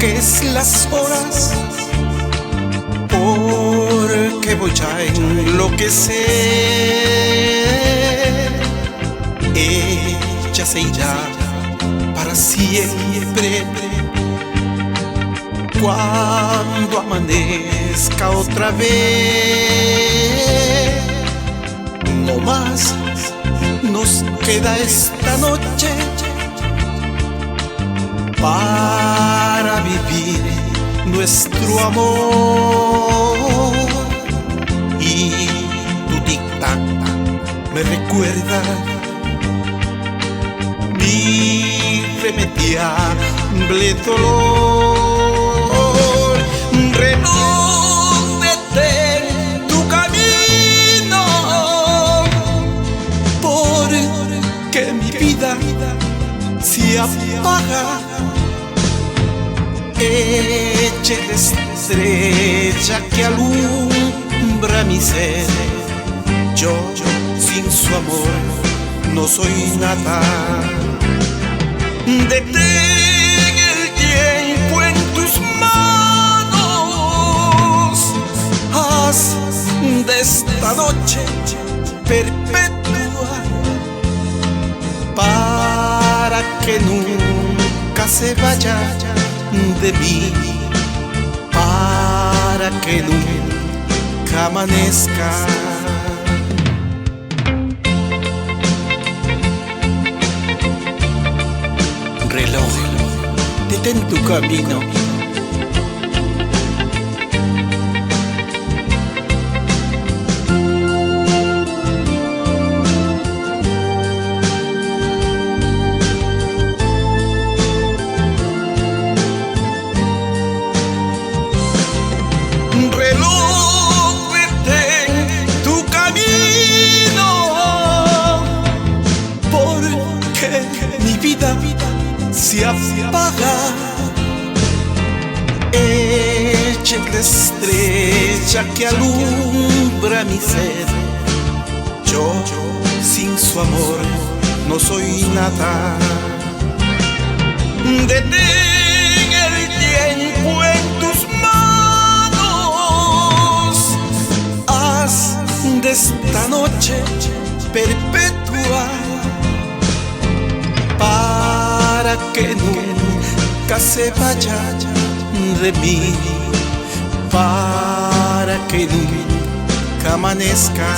es las horas, porque voy a enloquecer. Ella se irá para siempre cuando amanezca otra vez. No más nos queda esta noche para vivir nuestro amor. Y tu tic-tac me recuerda mi irremediable dolor. Reloj, detén tu camino, porque mi vida se apaga. Eche la estrella que alumbra mi ser. Yo sin su amor no soy nada. Detén el tiempo en tus manos. Haz de esta noche perpetua para que nunca se vaya de mí, para que nunca amanezca. Reloj, detén tu camino. Reloj, detén tu camino, porque mi vida se apaga. Eche la estrella que alumbra mi ser. Yo sin su amor no soy nada. Detén el tiempo en tus manos. Haz de esta noche perpetua para que nunca se vaya de mí, para que nunca amanezca,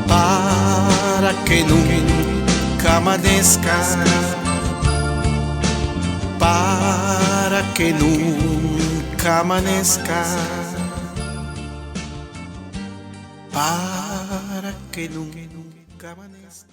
para que nunca amanezca, para que nunca amanezca, para que nunca amanezca.